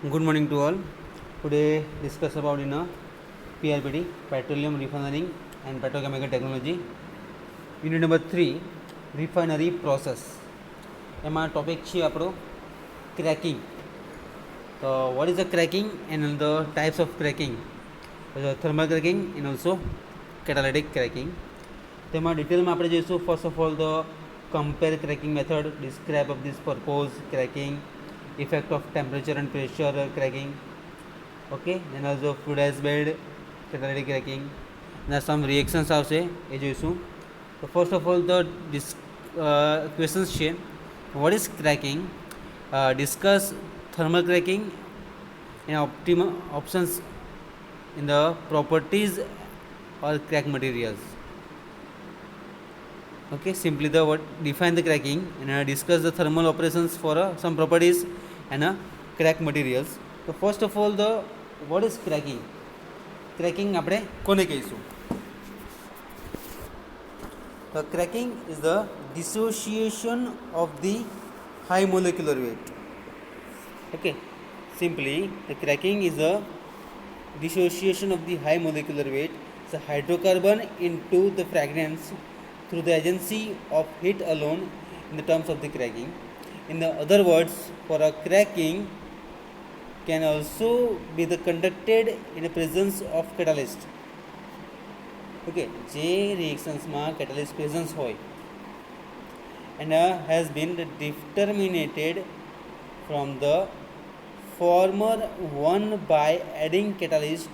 Good morning to all. Today discuss about PRPT, Petroleum Refining and Petrochemical Technology. Unit number 3, Refinery Process. એમાં topic છે આપણો cracking. So what is the cracking and the types of cracking? Thermal cracking and also catalytic cracking. તેમાં ડિટેલમાં આપણે જોઈશું. First of all the compare cracking method, describe of this purpose cracking, effect of temperature and pressure cracking. Okay, then also fluidized bed catalytic cracking. There are some reactions આવશે એ જોઈશું. So first of all the questions છે. What is cracking? Discuss thermal cracking and options in the properties or crack materials. Okay, simply the word define the cracking and discuss the thermal operations for some properties and crack materials. So first of all the what is cracking? Cracking આપણે કોને કહીશું? The cracking is the dissociation of the high molecular weight. Okay, simply the cracking is the dissociation of the high molecular weight, the hydrocarbon into the fragments through the agency of heat alone in the terms of the cracking. In the other words, for a cracking can also be the conducted in the presence of catalyst. Okay, જે reactionsમાં catalyst presence હોય and has been determined from the former one by adding catalyst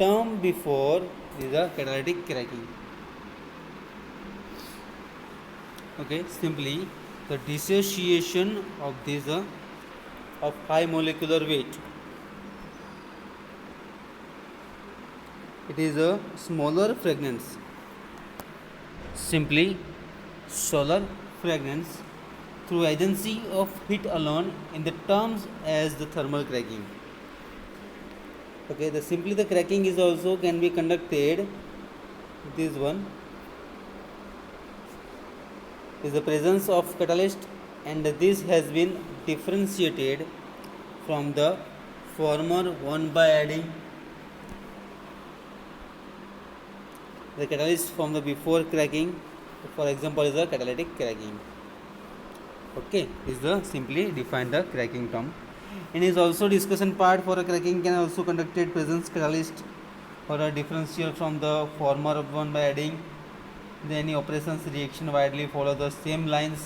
term before is a catalytic cracking. Okay, simply the dissociation of this of high molecular weight. It is a smaller fragments. Simply solar fragments through agency of heat alone in the terms as the thermal cracking. Okay, simply the cracking is also can be conducted. This one is the presence of catalyst and this has been differentiated from the former one by adding the catalyst from the before cracking. For example is the catalytic cracking. Okay, is the simply define the cracking term. And is also discussion part for a cracking can also conducted presence catalyst or a differential from the former one by adding. Then any operations reaction widely follow the same lines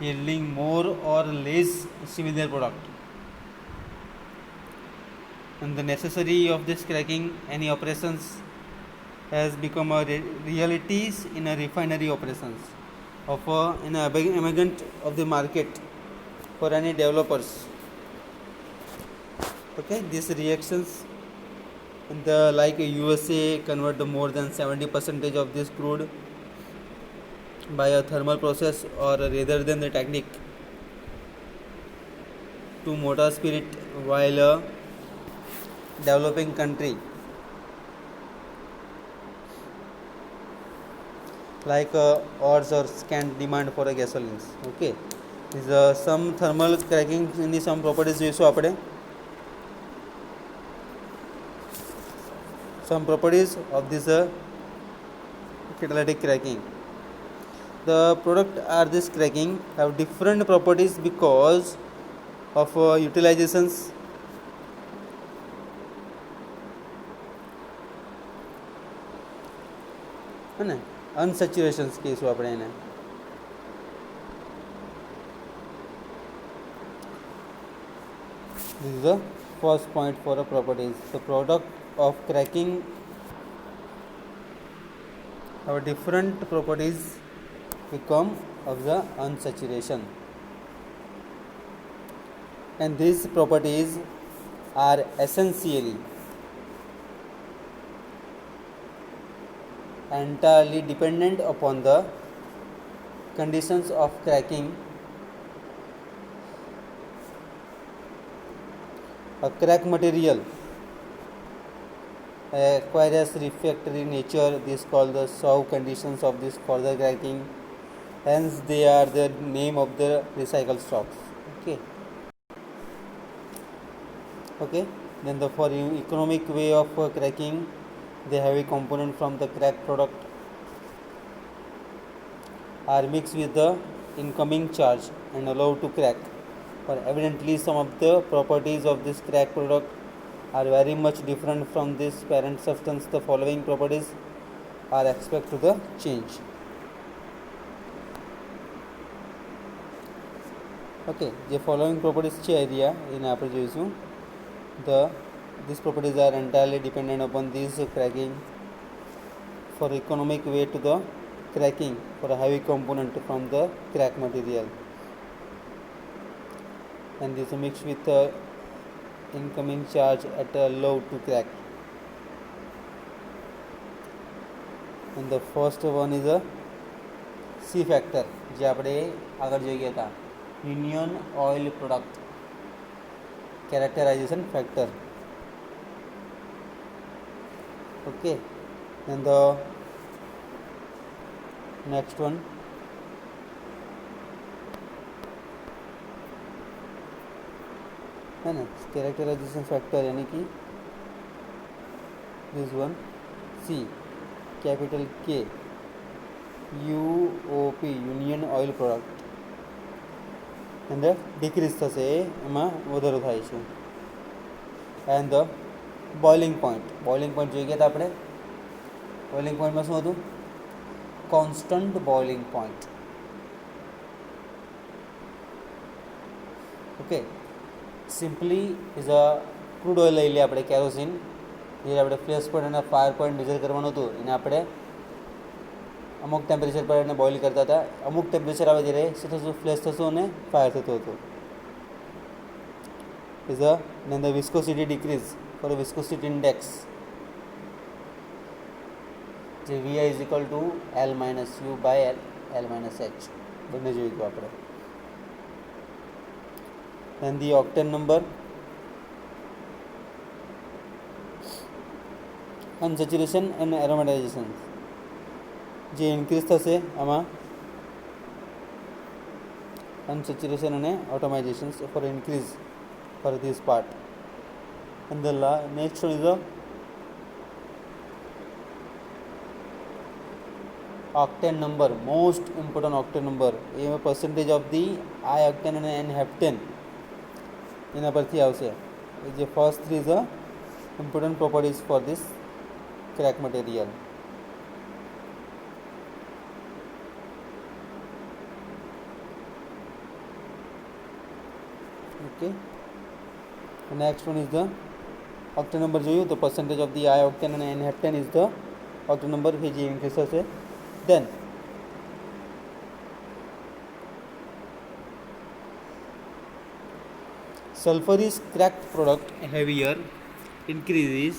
yielding more or less similar product. And the necessity of this cracking any operations has become a realities in a refinery operations of an emergent of the market for any developers. Okay, these reactions in the like USA convert the more than 70% of this crude by a thermal process or rather than the technique to motor spirit, while a developing country like odds or scant demand for a gasolines. Okay, is some thermal cracking in some properties જોઈશું આપણે. Some properties of this catalytic cracking. The product are this cracking have different properties because of utilizations અને unsaturations કહીશું આપણે એને. This is the first point for a properties. The product of cracking have different properties become of the unsaturation, and these properties are essentially entirely dependent upon the conditions of cracking. A crack material acquires refractory nature. This called the Shaw conditions of this further cracking. Hence they are the name of the recycled stocks. Okay, Okay, then the for economic way of cracking, the heavy component from the cracked product are mixed with the incoming charge and allowed to crack. But evidently, some of the properties of this cracked product are very much different from this parent substance. The following properties are expected to the change. Okay, જે following properties છે area એને આપણે જોઈશું. These properties are entirely dependent upon this cracking for economic way to the cracking for a heavy component from the crack material, and this is mixed with incoming charge at a low to crack. And the first one is a C factor, જે આપણે આગળ જોઈ ગયા હતા, Union Oil Product Characterization Factor. Okay, and the next one है ना, characterisation factor यानी कि this one C capital K UOP union oil product અંદર ડિક્રીઝ થશે, એમાં વધારો થાય છે. એન્ડ ધ બોઇલિંગ પોઈન્ટ જોઈ ગયા હતા આપણે. બોઇલિંગ પોઈન્ટમાં શું હતું? Constant boiling point. Okay, simply is a crude oil લઈ લઈએ આપણે, કેરોસીન, જે આપણે ફ્લેશ પોઈન્ટ અને ફાયર પોઈન્ટ મેજર કરવાનું હતું એને આપણે અમુક ટેમ્પરેચર પર એને બોઇલ કરતા હતા. અમુક ટેમ્પરેચર આવે ત્યારે શું થતું? ફ્લેશ થતું અને ફાયર થતું હતું. Is a then the viscosity decrease for a viscosity index, જે VI is equal to L minus U by L minus H બંને જોયું હતું આપણે. then the octane number, unsaturation and aromatization જે ઇન્ક્રીઝ થશે આમાં unsaturation અને automation for increase for this part. And the next one is the octane number, most important octane number. A percentage of the I octane અને N heptane એના પરથી આવશે. જે first three is the important properties for this crack material. Okay, the next one is the octane number જોયું તો percentage of the I octane and N heptane is the octane number which increases. Then sulfur is cracked product heavier increases.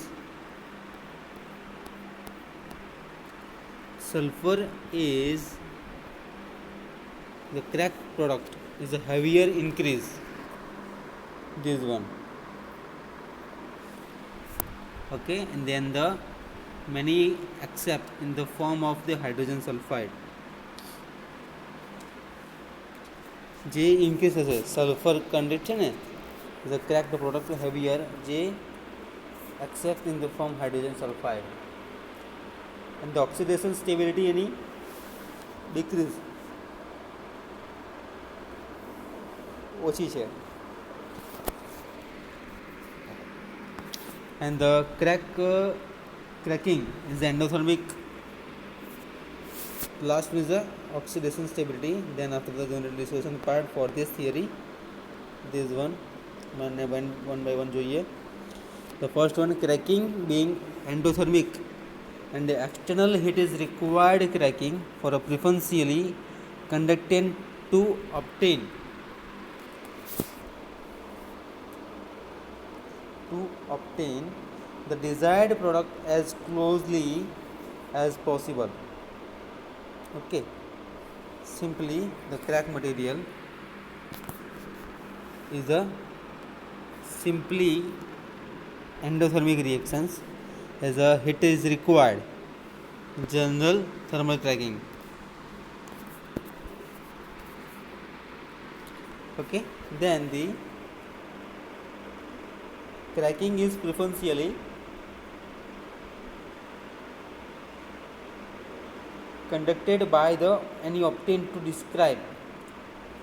Sulfur is the cracked product is a heavier increase, this one. Okay, and then the many accept in the form of the hydrogen sulfide, જે increase થશે. Sulphur content છે ને, is a cracked product heavier, જે except in the form hydrogen sulphide. And the oxidation stability any decrease ઓછી છે. and the cracking is the endothermic. Last one is the oxidation stability. Then after the general dissolution part for this theory, this one by one જોઈએ. The first one, cracking being endothermic and the external heat is required cracking for a preferentially conductant to obtain the desired product as closely as possible. Okay, simply the crack material is a simply endothermic reactions as a heat is required, general thermal cracking. Okay, then the Cracking is preferentially conducted by the any obtained to describe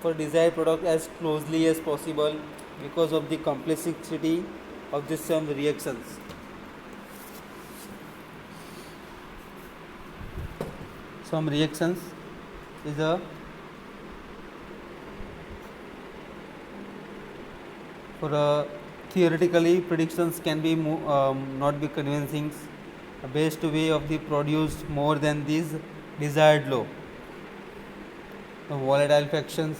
for desired product as closely as possible because of the complexity of the some reactions. Some reactions is a for theoretically predictions can be not be convincing. A best way of the produced more than this desired low. The volatile fractions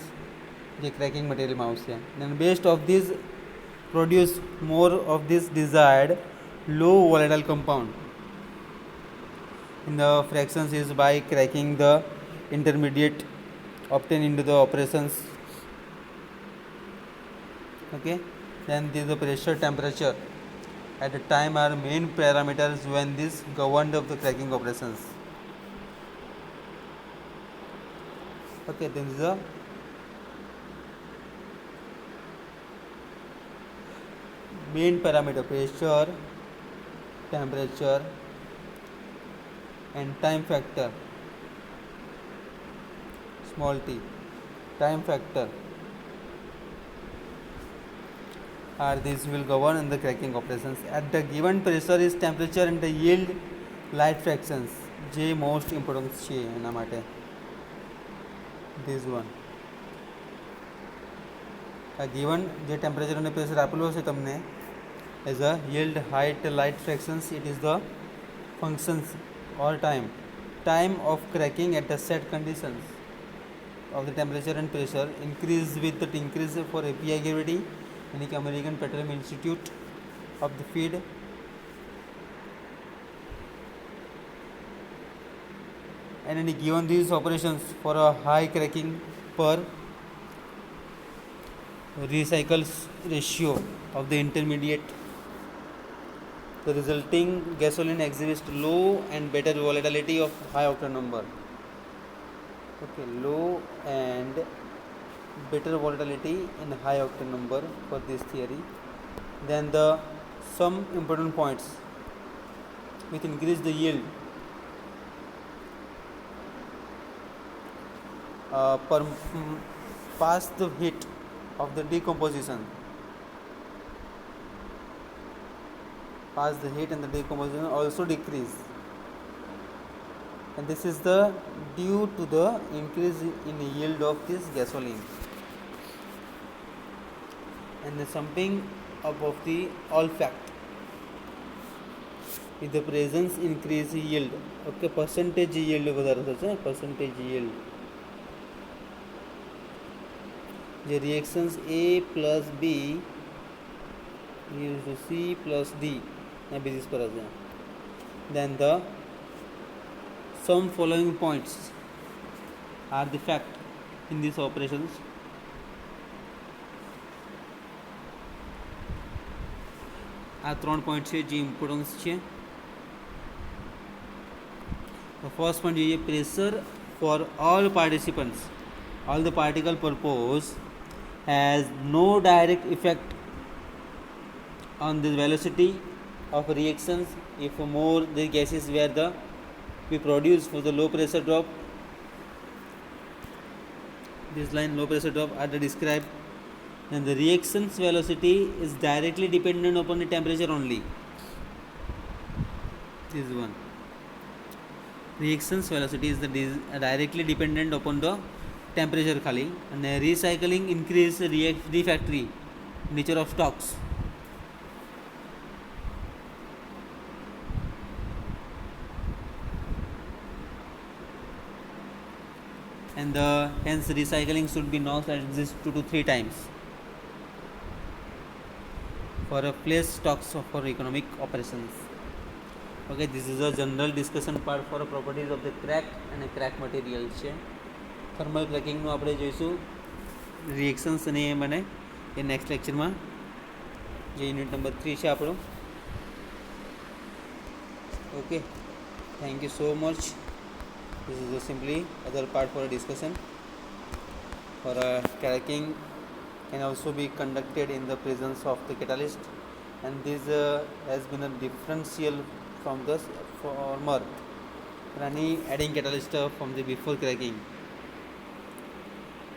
the cracking material mouse here. Then based of this produce more of this desired low volatile compound in the fractions is by cracking the intermediate obtained into the operations. Okay, then this is the pressure temperature at the time are main parameters when this governed of the cracking operations. Okay, then this is the main parameter pressure, temperature and time factor, small t, time factor are these will govern in the cracking operations. At the given pressure is temperature and the yield light fractions જે most important છે એના માટે this one a given જે temperature અને pressure આપેલું હશે તમને as a yield height light fractions it is the functions or time of cracking at the set conditions of the temperature and pressure increase with the increase for API gravity in the American Petroleum Institute of the feed and given these operations for a high cracking per recycles ratio of the intermediate the resulting gasoline exhibits low and better volatility of high octane number. Okay, low and better volatility in high octane number for this theory. Then the some important points which increase the yield per past the heat of the decomposition. As the heat and the decomposition also decrease and this is the due to the increase in yield of this gasoline and the summing up of the all fact with the presence increase yield. Okay, percentage yield વધારે થશે percentage yield the reactions A plus B is to C plus D basis पर आ जाए. Then the some following points are the fact in these operations. આ ત્રણ point છે જે importance છે. The first point is pressure for all participants. All the particle purpose has no direct effect on the velocity of reactions if more the gases were the we produce for the low pressure drop. This line low pressure drop are described and the reactions velocity is directly dependent upon the temperature only. This one reactions velocity is the directly dependent upon the temperature खाली and recycling increase refractory nature of stocks. And hence recycling should be known at least 2 to 3 times for a place stocks for economic operations. Okay, this is a general discussion part for properties of the crack and crack material છે. Thermal ક્રેકિંગનું આપણે જોઈશું reactions અને એ મને એ next લેક્ચરમાં જે unit number 3 છે આપણું. Okay, thank you so much. This is simply other part for a discussion for cracking can also be conducted in the presence of the catalyst and this has been a differential from the former runny adding catalyst from the before cracking.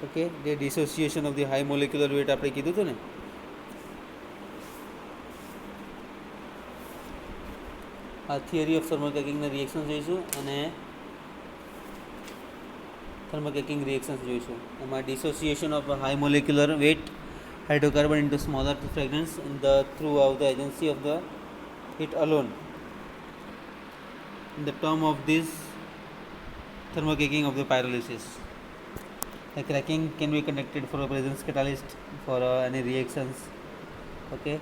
Okay, the dissociation of the high molecular weight આપણે કીધું હતું ને. આ theory of thermal ક્રેકિંગના reaction જોઈશું અને thermal cracking reactions જોઈશું. એમાં dissociation of high molecular weight hydrocarbon into smaller fragments in the throughout the agency of the heat alone. In the term of this thermal cracking of the pyrolysis, the cracking can be conducted for a presence catalyst for any reactions. Okay,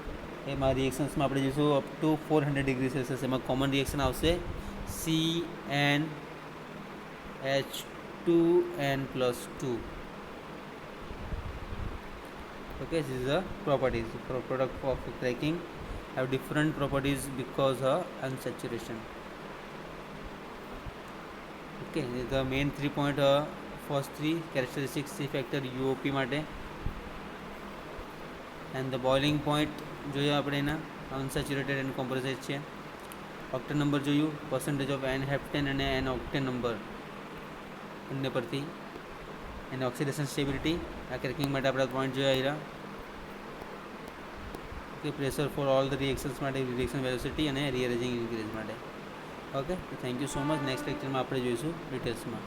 એમાં રિએક્શન્સમાં આપણે જોઈશું up to 400 degree Celsius. એમાં common reaction આવશે CnH2n+2. Okay, this is the properties for product of cracking have different properties because of unsaturation. Okay, the main 3 point first 3 characteristics C factor UOP માટે, and the boiling point જોઈએ આપણે એના unsaturated and composite છે. Octane number જોયું, percentage of n heptane અને n octane number બંને પરથી, અને ઓક્સિડેશન સ્ટેબિલિટી આ ક્રેકિંગ માટે આપણે પોઈન્ટ જોયા આવ્યા. Okay, pressure for all the reactions માટે, રિએક્શન વેલોસિટી અને રીઅરેન્જિંગ ઇન્ક્રીઝ માટે. ઓકે, તો thank you so much. Next લેક્ચરમાં આપણે જોઈશું ડિટેલ્સમાં.